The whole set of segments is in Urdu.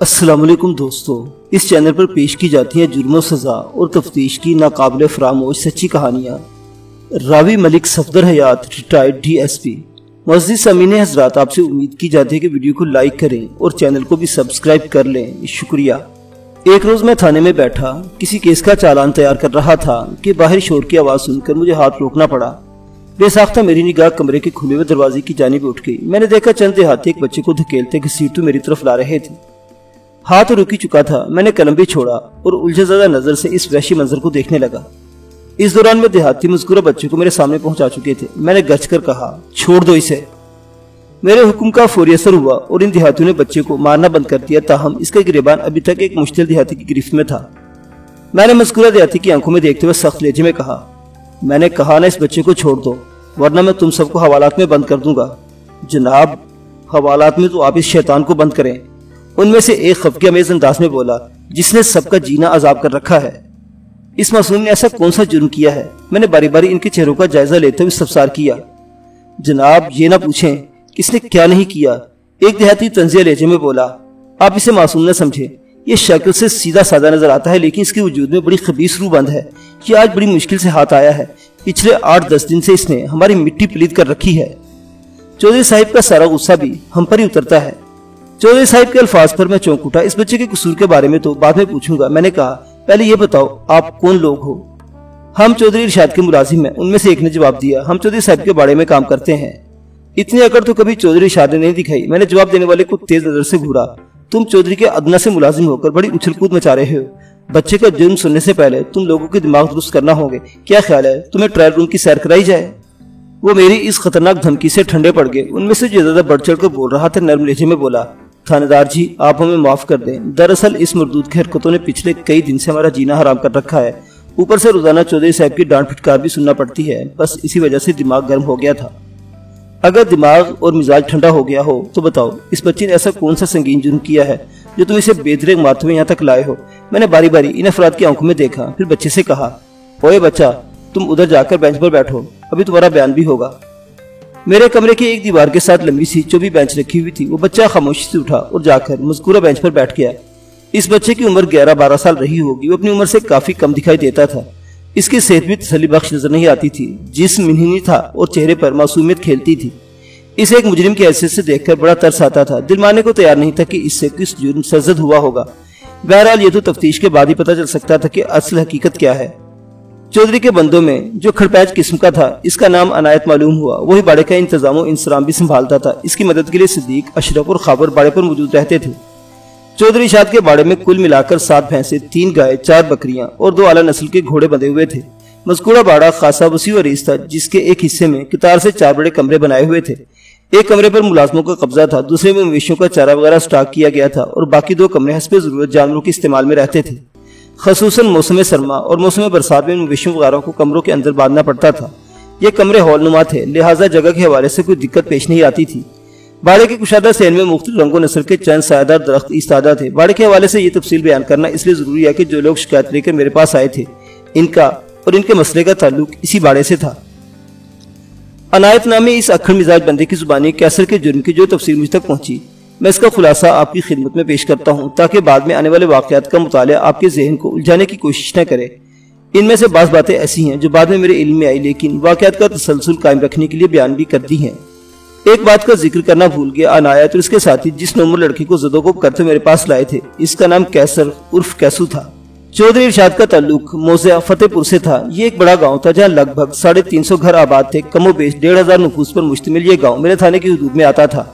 السلام علیکم دوستو، اس چینل پر پیش کی جاتی ہیں جرم و سزا اور تفتیش کی ناقابل فراموش سچی کہانیاں۔ راوی ملک صفدر حیات، ریٹائرڈ ڈی ایس پی۔ معزز سامعین حضرات، آپ سے امید کی جاتی ہے کہ ویڈیو کو لائک کریں اور چینل کو بھی سبسکرائب کر لیں، شکریہ۔ ایک روز میں تھانے میں بیٹھا کسی کیس کا چالان تیار کر رہا تھا کہ باہر شور کی آواز سن کر مجھے ہاتھ روکنا پڑا۔ بے ساختہ میری نگاہ کمرے کے کھلے ہوئے دروازے کی جانب اٹھ گئی۔ میں نے دیکھا چند دیہاتی ایک بچے کو دھکیلتے گھسیٹتے میری طرف لا رہے تھے۔ ہاتھ رکی چکا تھا، میں نے قلم بھی چھوڑا اور الجھے زدہ نظر سے اس وحشی منظر کو دیکھنے لگا۔ اس دوران میں دیہاتی مذکورہ بچے کو میرے سامنے پہنچا چکے تھے۔ میں نے گرج کر کہا، چھوڑ دو اسے۔ میرے حکم کا فوری اثر ہوا اور ان دیہاتیوں نے بچے کو مارنا بند کر دیا، تاہم اس کا گریبان ابھی تک ایک مشتل دیہاتی کی گرفت میں تھا۔ میں نے مذکورہ دیہاتی کی آنکھوں میں دیکھتے ہوئے سخت لہجے میں کہا، میں نے کہا نا اس بچے کو چھوڑ دو، ورنہ میں تم سب کو حوالات میں بند کر دوں گا۔ جناب، حوالات میں تو آپ اس شیطان کو بند کریں، ان میں سے ایک خفقہ امیز انداز میں بولا، جس نے سب کا جینا عذاب کر رکھا ہے۔ اس معصوم نے ایسا کون سا جرم کیا ہے؟ میں نے باری باری ان کے چہروں کا جائزہ لیتے ہوئے استفسار کیا۔ جناب، یہ نہ پوچھیں کس نے کیا نہیں کیا، ایک دیہاتی طنزیہ لہجے میں بولا۔ آپ اسے معصوم نہ سمجھے، یہ شکل سے سیدھا سادہ نظر آتا ہے، لیکن اس کے وجود میں بڑی خبیث روح بند ہے۔ یہ آج بڑی مشکل سے ہاتھ آیا ہے، پچھلے 8-10 دن سے اس نے ہماری مٹی پلید کر رکھی ہے۔ چودھری صاحب کا سارا غصہ بھی ہم پر ہی اترتا ہے۔ چودھری صاحب کے الفاظ پر میں چونک اٹھا۔ اس بچے کے قصور کے بارے میں تو بعد میں پوچھوں گا، میں نے کہا، پہلے یہ بتاؤ آپ کون لوگ ہو؟ ہم چودھری ارشاد کے ملازم ہیں، ان میں سے ایک نے جواب دیا۔ ہم چودھری صاحب کے باڑے میں کام کرتے ہیں۔ اتنی اکڑ تو کبھی چودھری ارشاد نے نہیں دکھائی۔ میں نے جواب دینے والے کو تیز نظر سے گھورا۔ تم چودھری کے ادنا سے ملازم ہو کر بڑی اچھل کود مچا رہے ہو۔ بچے کا جرم سننے سے پہلے تم لوگوں کے دماغ درست کرنا ہوں گے۔ کیا خیال ہے تمہیں ٹرائل روم کی سیر کرائی جائے؟ وہ میری اس خطرناک دھمکی سے ٹھنڈے پڑ گئے۔ ان میں سے جو زیادہ بڑھ چڑھ کر بول رہا تھا نرم لہجے میں بولا، تھانے دار جی، آپ ہمیں معاف کر دیں۔ دراصل اس مردود کی حرکتوں نے پچھلے کئی دن سے ہمارا جینا حرام کر رکھا ہے، اوپر سے روزانہ چودھری صاحب کی ڈانٹ پھٹکار بھی سننا پڑتی ہے، بس اسی وجہ سے دماغ گرم ہو گیا تھا۔ اگر دماغ اور مزاج ٹھنڈا ہو گیا ہو تو بتاؤ اس بچے نے ایسا کون سا سنگین جرم کیا ہے جو تم اسے بے دریغ مارتے ہوئے یہاں تک لائے ہو؟ میں نے باری باری ان افراد کی آنکھوں میں دیکھا، پھر بچے سے کہا، اوئے بچہ، تم ادھر جا کر بینچ پر بیٹھو، ابھی تمہارا بیان بھی ہوگا۔ میرے کمرے کی ایک دیوار کے ساتھ لمبی سی چوبی بینچ رکھی ہوئی تھی۔ وہ بچہ خاموشی سے اٹھا اور جا کر مذکورہ بینچ پر بیٹھ گیا۔ اس بچے کی عمر 11-12 سال رہی ہوگی۔ وہ اپنی عمر سے کافی کم دکھائی دیتا تھا۔ اس کی صحت بھی تسلی بخش نظر نہیں آتی تھی، جسم منحنی تھا اور چہرے پر معصومیت کھیلتی تھی۔ اسے ایک مجرم کی حیثیت سے دیکھ کر بڑا ترس آتا تھا، دل ماننے کو تیار نہیں تھا کہ اس سے کس جرم سرزد ہوا ہوگا۔ بہرحال یہ تو تفتیش کے بعد ہی پتہ چل سکتا تھا کہ اصل حقیقت کیا ہے۔ چودھری کے بندوں میں جو کھڑپیچ قسم کا تھا، اس کا نام عنایت معلوم ہوا۔ وہی باڑے کا انتظام و انصرام بھی سنبھالتا تھا۔ اس کی مدد کے لیے صدیق، اشرف اور خابر باڑے پر موجود رہتے تھے۔ چودھری ارشاد کے باڑے میں کل ملا کر 7 بھینسیں، 3 گائے، 4 بکریاں اور 2 اعلیٰ نسل کے گھوڑے بندھے ہوئے تھے۔ مذکورہ باڑہ خاصا وسیع و عریض تھا، جس کے ایک حصے میں قطار سے 4 بڑے کمرے بنائے ہوئے تھے۔ ایک کمرے پر ملازموں کا قبضہ تھا، دوسرے میں مویشیوں کا چارہ وغیرہ سٹاک کیا گیا تھا اور باقی 2 کمرے حسب ضرورت جانوروں کے استعمال میں رہتے تھے۔ خصوصاً موسم سرما اور موسم برسات میں مویشیوں وغیرہ کو کمروں کے اندر باندھنا پڑتا تھا۔ یہ کمرے ہال نما تھے، لہٰذا جگہ کے حوالے سے کوئی دقت پیش نہیں آتی تھی۔ باڑے کے کشادہ صحن میں مختلف رنگ و نسل کے چند سایہ دار درخت ایستادہ تھے۔ باڑے کے حوالے سے یہ تفصیل بیان کرنا اس لیے ضروری ہے کہ جو لوگ شکایت لے کر میرے پاس آئے تھے، ان کا اور ان کے مسئلے کا تعلق اسی باڑے سے تھا۔ عنایت نامی اس اکھڑ مزاج بندے کی زبانی کیسر کے جرم کی جو تفصیل مجھ تک پہنچی، میں اس کا خلاصہ آپ کی خدمت میں پیش کرتا ہوں، تاکہ بعد میں آنے والے واقعات کا مطالعہ آپ کے ذہن کو الجھانے کی کوشش نہ کرے۔ ان میں سے بعض باتیں ایسی ہیں جو بعد میں میرے علم میں آئی، لیکن واقعات کا تسلسل قائم رکھنے کے لیے بیان بھی کر دی ہیں۔ ایک بات کا ذکر کرنا بھول گیا، عنایت اور اس کے ساتھی جس نومر لڑکی کو زدوکوب کرتے میرے پاس لائے تھے، اس کا نام کیسر عرف کیسو تھا۔ چودھری ارشاد کا تعلق موضع فتح پور سے تھا۔ یہ ایک بڑا گاؤں تھا جہاں لگ بھگ 350 گھر آباد تھے۔ کم و بیش 1500 نفوس پر مشتمل یہ گاؤں میرے تھانے کی حدود میں آتا تھا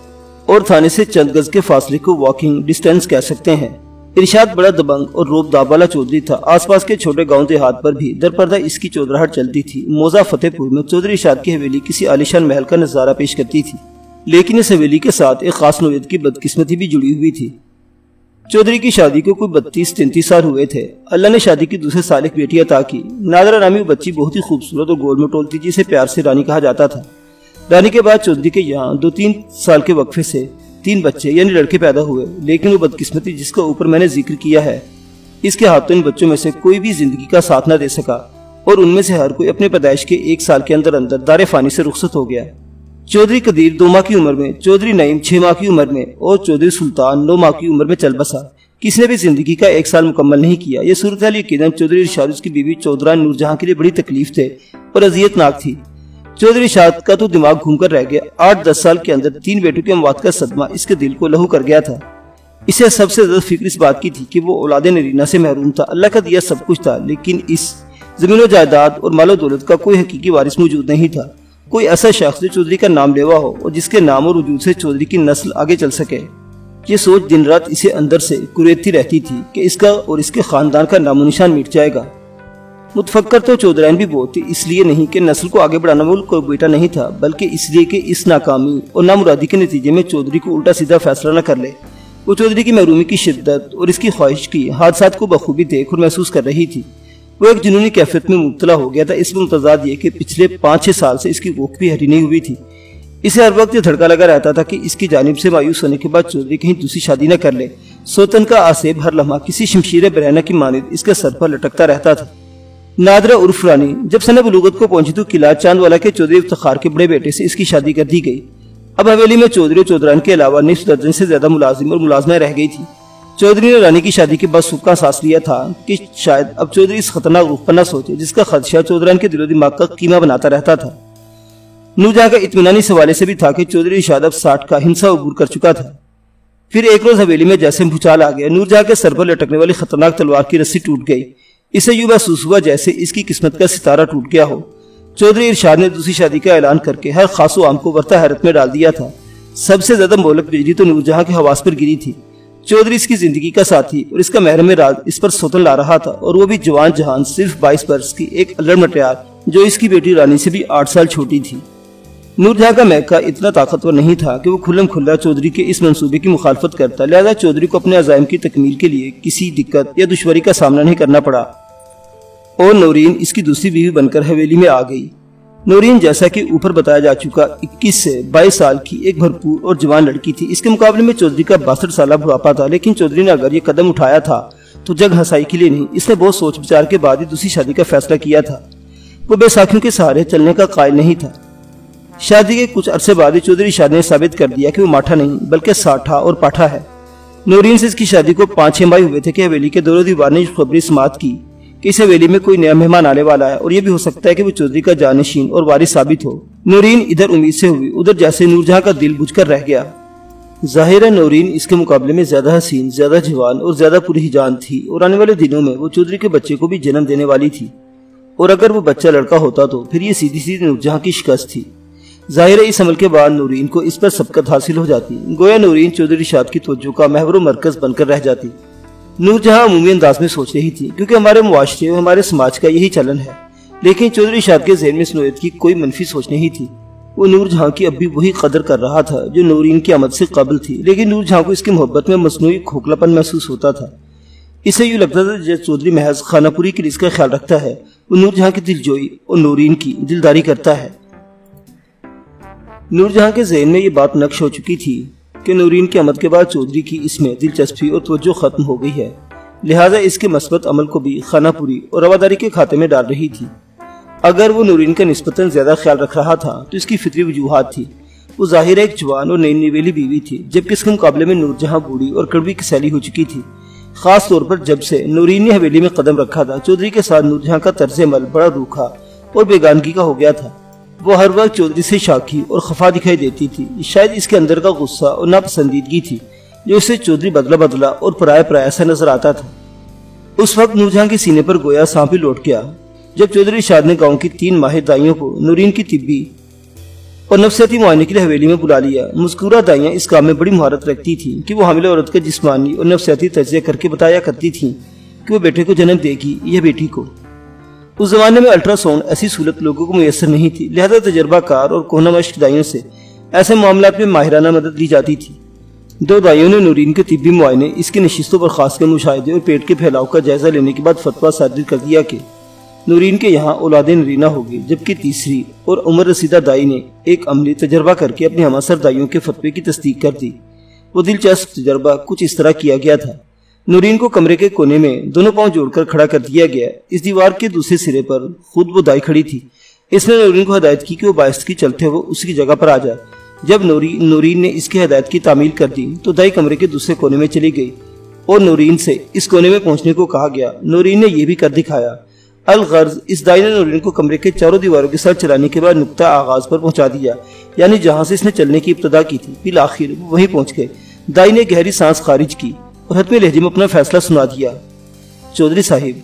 اور تھانے سے چند گز کے فاصلے کو واکنگ ڈسٹینس کہہ سکتے ہیں۔ ارشاد بڑا دبنگ اور روب داب والا چودھری تھا۔ آس پاس کے چھوٹے گاؤں دیہات پر بھی درپردہ اس کی چودراہٹ چلتی تھی۔ موضع فتح پور میں چودھری ارشاد کی حویلی کسی عالیشان محل کا نظارہ پیش کرتی تھی، لیکن اس حویلی کے ساتھ ایک خاص نوعیت کی بدقسمتی بھی جڑی ہوئی تھی۔ چودھری کی شادی کو کوئی 32-33 سال ہوئے تھے۔ اللہ نے شادی کی دوسرے سال ایک بیٹی عطا کی۔ نادرہ نامی وہ بچی بہت ہی خوبصورت اور گول مٹول تھی، جسے پیار سے رانی کہا جاتا تھا۔ رانی کے بعد چودھری کے یہاں 2-3 سال کے وقفے سے 3 بچے یعنی لڑکے پیدا ہوئے، لیکن وہ بدقسمتی جس کا اوپر میں نے ذکر کیا ہے، اس کے ہاتھوں ان بچوں میں سے کوئی بھی زندگی کا ساتھ نہ دے سکا اور ان میں سے ہر کوئی اپنے پیدائش کے 1 سال کے اندر دار فانی سے رخصت ہو گیا۔ چودھری قدیر 2 ماہ کی عمر میں، چودھری نعیم 6 ماہ کی عمر میں اور چودھری سلطان 9 ماہ کی عمر میں چل بسا۔ کسی نے بھی زندگی کا 1 سال مکمل نہیں کیا۔ یہ صورتحال یقیناً چودھری ارشاد اس کی بیوی چودھرا نور جہاں کے لیے بڑی تکلیف تھے اور اذیت ناک تھی۔ چودھری ارشاد کا تو دماغ گھوم کر رہ گیا۔ 8-10 سال کے اندر 3 بیٹوں کے اموات کا صدمہ اس کے دل کو لہو کر گیا تھا۔ اسے سب سے زیادہ فکر اس بات کی تھی کہ وہ اولاد نرینہ سے محروم تھا۔ اللہ کا دیا سب کچھ تھا، لیکن اس زمین و جائیداد اور مال و دولت کا کوئی حقیقی وارث موجود نہیں تھا، کوئی ایسا شخص جو چودھری کا نام لیوا ہو اور جس کے نام اور وجود سے چودھری کی نسل آگے چل سکے۔ یہ سوچ دن رات اسے اندر سے کریدتی رہتی تھی کہ اس کا اور اس کے خاندان کا نام و نشان مٹ جائے گا۔ متفکر تو چودھرائن بھی بہت تھی، اس لیے نہیں کہ نسل کو آگے بڑھانا ملک کوئی بیٹا نہیں تھا، بلکہ اس لیے کہ اس ناکامی اور نامرادی کے نتیجے میں چودھری کو الٹا سیدھا فیصلہ نہ کر لے۔ وہ چودھری کی محرومی کی شدت اور اس کی خواہش کی حادثات کو بخوبی دیکھ اور محسوس کر رہی تھی۔ وہ ایک جنونی کیفیت میں مبتلا ہو گیا تھا۔ اس میں متضاد یہ کہ پچھلے 5-6 سال سے اس کی بھوک بھی ہری نہیں ہوئی تھی۔ اسے ہر وقت یہ دھڑکا لگا رہتا تھا کہ اس کی جانب سے مایوس ہونے کے بعد چودھری کہیں دوسری شادی نہ کر لے۔ سوتن کا آسیب ہر لمحہ کسی شمشیر برہنہ کی مانند اس کے سر پر لٹکتا رہتا تھا۔ نادرہ عرف رانی جب سن بلوغت کو پہنچی تو قلعہ چاند والا کے چودھری افتخار کے بڑے بیٹے سے اس کی شادی کر دی گئی۔ اب حویلی میں چودھری اور چودھران کے علاوہ 9 درجن سے زیادہ ملازم اور ملازمہ رہ گئی تھی۔ چودھری نے رانی کی شادی کے بعد سکھا سانس لیا تھا کہ شاید اب چودھری اس خطرناک رخ پر نہ سوچے جس کا خدشہ چودھران کے دل و دماغ کا قیمہ بناتا رہتا تھا۔ نور جہاں کا اطمینانی اس حوالے سے بھی تھا کہ چودھری ارشاد اب 60 کا ہنسا عبور کر چکا تھا۔ پھر ایک روز حویلی میں جیسے بھوچال آ گیا۔ نور جہاں کے سر پر لٹکنے والی خطرناک تلوار کی رسی ٹوٹ گئی۔ اسے یوں محسوس ہوا جیسے اس کی قسمت کا ستارہ ٹوٹ گیا ہو۔ چودھری ارشاد نے دوسری شادی کا اعلان کر کے ہر خاص و عام کو ورطہ حیرت میں ڈال دیا تھا۔ سب سے زیادہ مہلک بجلی تو نور جہاں کے حواس پر گری تھی۔ چودھری اس کی زندگی کا ساتھی اور اس کا محرم راز اس پر سوتن لا رہا تھا، اور وہ بھی جوان جہان صرف 22 برس کی ایک الڑ مٹیار جو اس کی بیٹی رانی سے بھی 8 سال چھوٹی تھی۔ نور جہاں کا میکا اتنا طاقتور نہیں تھا کہ وہ کھلم کھلا چودھری کے اس منصوبے کی مخالفت کرتا، لہذا چودھری کو اپنے عزائم کی تکمیل کے لیے کسی دقت یا دشواری کا سامنا نہیں کرنا پڑا، اور نورین اس کی دوسری بیوی بن کر حویلی میں آ گئی۔ نورین جیسا کہ اوپر بتایا جا چکا 21 سے 22 سال کی ایک بھرپور اور جوان لڑکی تھی۔ اس کے مقابلے میں چودھری کا 62 سالہ بڑھاپا تھا، لیکن چودھری نے اگر یہ قدم اٹھایا تھا تو جگ ہنسائی کے لیے نہیں، اس نے بہت سوچ بچار کے بعد ہی دوسری شادی کا فیصلہ کیا تھا۔ وہ بے ساکھیوں کے سہارے چلنے کا قائل نہیں تھا۔ شادی کے کچھ عرصے بعد ہی چودھری ارشاد نے ثابت کر دیا کہ وہ ماٹھا نہیں بلکہ ساٹھا اور پاٹھا ہے۔ نورین سے اس کی شادی کو 5-6 ماہ ہوئے تھے کہ حویلی کے دور و دیوار نے خبری سماعت کی کہ اس حویلی میں کوئی نیا مہمان آنے والا ہے، اور یہ بھی ہو سکتا ہے کہ وہ چودھری کا جانشین اور وارث ثابت ہو۔ نورین ادھر امید سے ہوئی، ادھر جیسے نور جہاں کا دل بجھ کر رہ گیا۔ ظاہر ہے نورین اس کے مقابلے میں زیادہ حسین، زیادہ جوان اور زیادہ پرہی جان تھی، اور آنے والے دنوں میں وہ چودھری کے بچے کو بھی جنم دینے والی تھی، اور اگر وہ بچہ لڑکا ہوتا تو پھر یہ سیدھی سیدھی نور جہاں کی شکست تھی۔ ظاہر ہے اس عمل کے بعد نورین کو اس پر سبقت حاصل ہو جاتی، گویا نورین چودھری ارشاد کی توجہ کا محور و مرکز بن کر رہ جاتی۔ نور جہاں عمومی انداز میں سوچ رہی تھی، کیونکہ ہمارے معاشرے اور ہمارے سماج کا یہی چلن ہے، لیکن چودھری ارشاد کے ذہن میں اس نوعیت کی کوئی منفی سوچ نہیں تھی۔ وہ نور جہاں کی اب بھی وہی قدر کر رہا تھا جو نورین کی آمد سے قبل تھی، لیکن نور جہاں کو اس کی محبت میں مصنوعی کھوکھلا پن محسوس ہوتا تھا۔ اسے یوں لگتا تھا جیسے چودھری محض خانہ پوری کے لیے اس کا خیال رکھتا ہے، وہ نور جہاں کی دل جوئی اور نورین کی دلداری کرتا ہے۔ نور جہاں کے ذہن میں یہ بات نقش ہو چکی تھی کہ نورین کی آمد کے بعد چودھری کی اس میں دلچسپی اور توجہ ختم ہو گئی ہے، لہٰذا اس کے مثبت عمل کو بھی خانہ پوری اور رواداری کے کھاتے میں ڈال رہی تھی۔ اگر وہ نورین کا نسبتاً زیادہ خیال رکھ رہا تھا تو اس کی فطری وجوہات تھی۔ وہ ظاہر ایک جوان اور نئی نویلی بیوی تھی، جبکہ اس کے مقابلے میں نور جہاں بوڑھی اور کڑوی کسیلی ہو چکی تھی۔ خاص طور پر جب سے نورین نے حویلی میں قدم رکھا تھا، چودھری کے ساتھ نور جہاں کا طرز عمل بڑا روکھا اور بیگانگی کا ہو گیا تھا۔ وہ ہر وقت چودھری سے شاکی اور خفا دکھائی دیتی تھی، شاید اس کے اندر کا غصہ اور ناپسندیدگی تھی جو اسے چودھری بدلا بدلا اور پرایا پرایا سا نظر آتا تھا۔ اس وقت نور جہاں کے سینے پر گویا سانپ ہی لوٹ گیا جب چودھری ارشاد نے گاؤں کی 3 ماہر دائیوں کو نورین کی طبی اور نفسیاتی معائنے کے لیے حویلی میں بلا لیا۔ مذکورہ دائیاں اس کام میں بڑی مہارت رکھتی تھیں کہ وہ حاملہ عورت کا جسمانی اور نفسیاتی تجزیہ کر کے بتایا کرتی تھیں کہ وہ بیٹے کو جنم دے گی یا بیٹی کو۔ اس زمانے میں الٹرا ساؤنڈ ایسی سہولت لوگوں کو میسر نہیں تھی، لہذا تجربہ کار اور کوہنہ مشق دائیوں سے ایسے معاملات میں ماہرانہ مدد لی جاتی تھی۔ 2 دائیوں نے نورین کے طبی معائنے، اس کی نشستوں پر خاص کے مشاہدے اور پیٹ کے پھیلاؤ کا جائزہ لینے کے بعد فتویٰ صادر کر دیا کہ نورین کے یہاں اولاد نرینہ ہوگی، جبکہ تیسری اور عمر رسیدہ دائی نے ایک عملی تجربہ کر کے اپنے ہماسر دائیوں کے فتوے کی تصدیق کر دی۔ وہ دلچسپ تجربہ کچھ اس طرح کیا گیا تھا۔ نورین کو کمرے کے کونے میں دونوں پاؤں جوڑ کر کھڑا کر دیا گیا۔ اس دیوار کے دوسرے سرے پر خود وہ دائی کھڑی تھی۔ اس نے نورین کو ہدایت کی کہ وہ بائستگی چلتے ہوئے اس کی جگہ پر آ جائے۔ جب نورین نے اس کی ہدایت کی تعمیل کر دی تو دائی کمرے کے دوسرے کونے میں چلی گئی اور نورین سے اس کونے میں پہنچنے کو کہا گیا۔ نورین نے یہ بھی کر دکھایا۔ الغرض اس دائی نے نورین کو کمرے کے چاروں دیواروں کے ساتھ چلانے کے بعد نقطہ آغاز پر پہنچا دیا، یعنی جہاں سے اس نے چلنے کی ابتدا کی تھی۔ بالآخر وہ وہیں پہنچ گئے۔ دائی نے گہری سانس خارج کی اور حتمی لہجے میں اپنا فیصلہ سنا دیا۔ چودھری صاحب،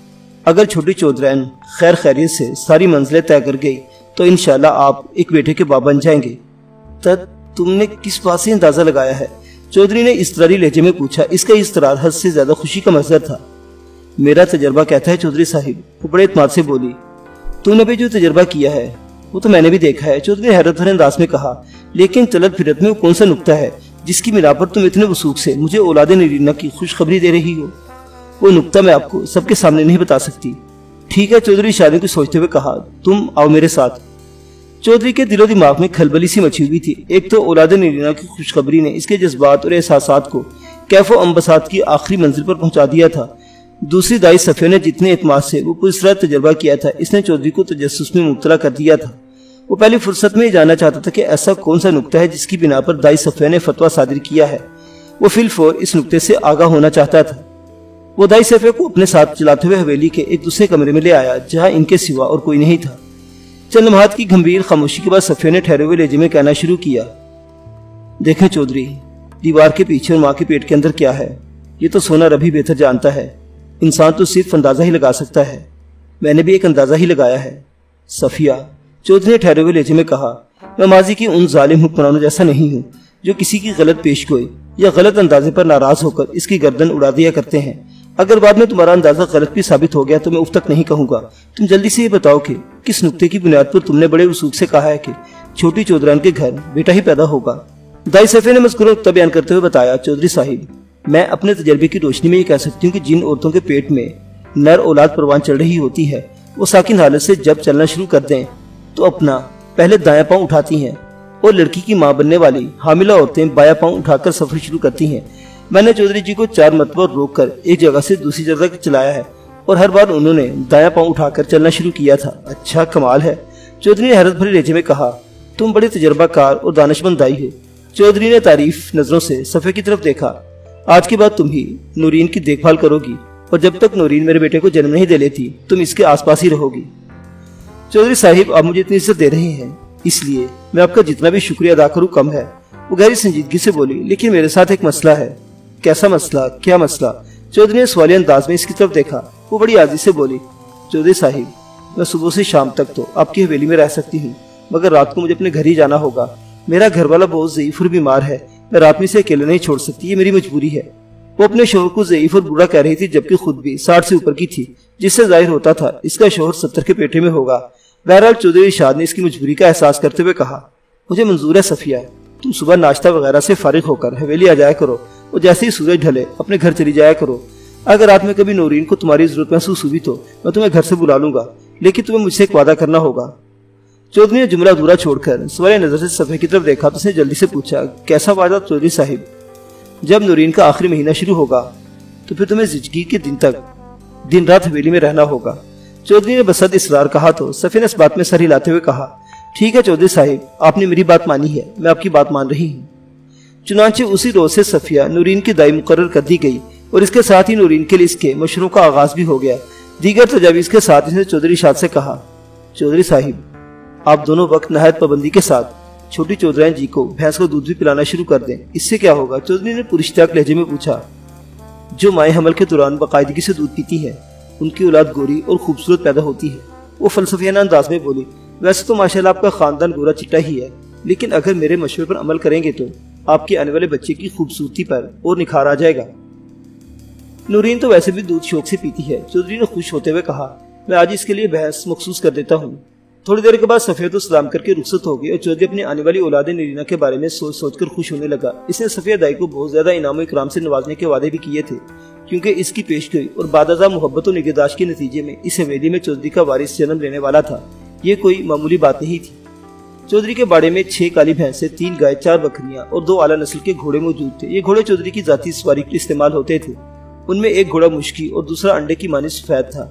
اگر چھوٹی چودرین خیر خیریت سے ساری منزلیں طے کر گئی تو انشاءاللہ آپ ایک بیٹے کے باپ بن جائیں گے۔ تم نے کس بات سے اندازہ لگایا ہے؟ چودھری نے اضطراری لہجے میں پوچھا۔ اس کا اضطرار حد سے زیادہ خوشی کا مظہر تھا۔ میرا تجربہ کہتا ہے چودھری صاحب، وہ بڑے اعتماد سے بولی۔ تم نے بھی جو تجربہ کیا ہے وہ تو میں نے بھی دیکھا ہے، چودھری نے حیرت بھرے انداز میں کہا۔ لیکن چلت پھرت میں وہ کون سا نقطہ ہے جس کی بنا پر تم اتنے وثوق سے مجھے اولاد نرینہ کی خوشخبری دے رہی ہو؟ وہ نقطہ میں آپ کو سب کے سامنے نہیں بتا سکتی۔ ٹھیک ہے، چودھری اشارے کو سوچتے ہوئے کہا۔ تم آؤ میرے ساتھ۔ چودھری کے دل و دماغ میں کھلبلی سی مچی ہوئی تھی۔ ایک تو اولاد نرینہ کی خوشخبری نے اس کے جذبات اور احساسات کو کیف و انبساط کی آخری منزل پر پہنچا دیا تھا۔ دوسری دائی صفیہ نے جتنے اعتماد سے وہ پورا تجربہ کیا تھا، اس نے چودھری کو تجسس میں مبتلا کر دیا تھا۔ وہ پہلی فرصت میں یہ جاننا چاہتا تھا کہ ایسا کون سا نقطہ ہے جس کی بنا پر دائی صفیہ نے فتویٰ صادر کیا ہے۔ وہ فی الفور اس نقطے سے آگاہ ہونا چاہتا تھا۔ وہ دائی صفیہ کو اپنے ساتھ چلاتے ہوئے حویلی کے ایک دوسرے کمرے میں لے آیا جہاں ان کے سوا اور کوئی نہیں تھا۔ چند لمحات کی گمبھیر خاموشی کے بعد صفیہ نے ٹھہرے ہوئے لہجے میں کہنا شروع کیا۔ دیکھیں چودھری، دیوار کے پیچھے اور ماں کے پیٹ کے اندر کیا ہے یہ تو سونا رب ہی بہتر جانتا ہے۔ انسان تو صرف اندازہ ہی لگا سکتا ہے۔ میں نے بھی ایک اندازہ ہی لگایا ہے۔ صفیہ، چودھری نے ٹھہرے ہوئے لہجے میں کہا، میں ماضی کی ان ظالم حکمرانوں جیسا نہیں ہوں جو کسی کی غلط پیش گوئی یا غلط اندازے پر ناراض ہو کر اس کی گردن اڑا دیا کرتے ہیں۔ اگر بعد میں تمہارا اندازہ غلط بھی ثابت ہو گیا تو میں اف تک نہیں کہوں گا۔ تم جلدی سے یہ بتاؤ کہ کس نقطے کی بنیاد پر تم نے بڑے وثوق سے کہا ہے کہ چھوٹی چودران کے گھر بیٹا ہی پیدا ہوگا؟ دائی صفیہ نے مذکورہ نقطہ بیان کرتے ہوئے بتایا۔ چودھری صاحب، میں اپنے تجربے کی روشنی میں یہ کہہ سکتی ہوں کہ جن عورتوں کے پیٹ میں نر اولاد پروان چڑھ رہی ہوتی ہے وہ ساکن حالت سے جب چلنا شروع کر دیں تو اپنا پہلے دایاں پاؤں اٹھاتی ہیں، اور لڑکی کی ماں بننے والی حاملہ عورتیں بایاں پاؤں اٹھا کر سفر شروع کرتی ہیں۔ میں نے چودھری جی کو 4 مرتبہ روک کر ایک جگہ سے دوسری جگہ تک چلایا ہے اور ہر بار انہوں نے دایاں پاؤں اٹھا کر چلنا شروع کیا تھا۔ اچھا، کمال ہے، چودھری نے حیرت بھرے لہجے میں کہا۔ تم بڑے تجربہ کار اور دانش مند دائی ہو۔ چودھری نے تعریف نظروں سے صفیہ کی طرف دیکھا۔ آج کے بعد تم ہی نورین کی دیکھ بھال کرو گی، اور جب تک نورین میرے بیٹے کو جنم نہیں دے لیتی تم اس کے آس پاس ہی رہو گی۔ چودھری صاحب، آپ مجھے اتنی عزت دے رہے ہیں، اس لیے میں آپ کا جتنا بھی شکریہ ادا کروں کم ہے۔ وہ گہری سنجیدگی سے بولی، لیکن میرے ساتھ ایک مسئلہ ہے۔ کیسا مسئلہ؟ کیا مسئلہ؟ چودھری نے سوالیہ انداز میں اس کی طرف دیکھا۔ وہ بڑی عاجزی سے بولی، چودھری صاحب، میں صبح سے شام تک تو آپ کی حویلی میں رہ سکتی ہوں، مگر رات کو مجھے اپنے گھر ہی جانا ہوگا۔ میرا گھر والا بہت ضعیف اور بیمار ہے، میں رات میں اسے اکیلے نہیں چھوڑ سکتی، یہ میری مجبوری ہے۔ وہ اپنے شوہر کو ضعیف اور برا کہہ رہی تھی جبکہ خود بھی 60 سے اوپر کی تھی، جس سے ظاہر ہوتا تھا اس کا شوہر 70 کے پیٹے میں ہوگا۔ بہرحال چودھری ارشاد نے اس کی مجبوری کا احساس کرتے ہوئے کہا، مجھے منظور ہے صفیہ، تم صبح ناشتہ وغیرہ سے فارغ ہو کر حویلی آ جایا کرو، اور جیسے ہی سورج ڈھلے اپنے گھر چلی جایا کرو۔ اگر رات میں کبھی نورین کو تمہاری ضرورت محسوس ہوئی تو میں تمہیں گھر سے بلا لوں گا، لیکن تمہیں مجھ سے ایک وعدہ کرنا ہوگا۔ چودھری نے جملہ ادھورا چھوڑ کر سوالے نظر سے صفیہ کی طرف دیکھا تو اس نے جلدی سے پوچھا، کیسا وعدہ چودھری صاحب؟ جب نورین کا آخری مہینہ شروع ہوگا تو پھر تمہیں زچگیر کے دن تک دن رات حویلی میں رہنا ہوگا۔ چودھری نے بسد اصرار کہا تو صفیہ نے اس بات میں سر ہلاتے ہوئے کہا، ٹھیک ہے چودھری صاحب، آپ نے میری بات مانی ہے، میں آپ کی بات مان رہی ہوں۔ چنانچہ اسی روز سے صفیہ نورین کی دائی مقرر کر دی گئی، اور اس کے ساتھ ہی نورین کے لیے اس کے مشوروں کا آغاز بھی ہو گیا۔ دیگر تجاویز کے ساتھ اس نے چودھری ارشاد سے کہا، چودھری صاحب، آپ دونوں وقت نہایت پابندی کے ساتھ چھوٹی چودھرائن جی کو بھینس کا دودھ بھی پلانا شروع کر دیں، اس سے کیا ہوگا؟ چودھری نے پراشتیاق لہجے میں پوچھا۔ جو مائیں حمل کے دوران باقاعدگی سے دودھ پیتی ہیں ان کی اولاد گوری اور خوبصورت پیدا ہوتی ہے۔ وہ فلسفیانہ انداز میں بولی، ویسے تو ماشاءاللہ آپ کا خاندان گورا چٹا ہی ہے، لیکن اگر میرے مشورے پر عمل کریں گے تو آپ کے آنے والے بچے کی خوبصورتی پر اور نکھار آ جائے گا۔ نورین تو ویسے بھی دودھ شوق سے پیتی ہے، چودھری نے خوش ہوتے ہوئے کہا، میں آج اس کے لیے بحث مخصوص کر دیتا ہوں۔ تھوڑی دیر کے بعد صفیہ تو سلام کر کے رخصت ہو گئی اور چودھری اپنی آنے والی اولاد نرینہ کے بارے میں سوچ سوچ کر خوش ہونے لگا۔ اس نے صفیہ دائی کو بہت زیادہ انعام و اکرام سے نوازنے کے وعدے بھی کیے تھے، کیونکہ اس کی پیشگوئی اور بعد ازاں محبت و نگہداشت کے نتیجے میں اس حویلی میں چودھری کا وارث جنم لینے والا تھا۔ یہ کوئی معمولی بات نہیں تھی۔ چودھری کے باڑے میں 6 کالی بھینسیں، 3 گائے، 4 بکریاں اور 2 اعلیٰ نسل کے گھوڑے موجود تھے۔ یہ گھوڑے چودھری کی ذاتی سواری کے لیے استعمال ہوتے تھے۔ ان میں ایک گھوڑا مشکی اور دوسرا انڈے کی مانند سفید تھا۔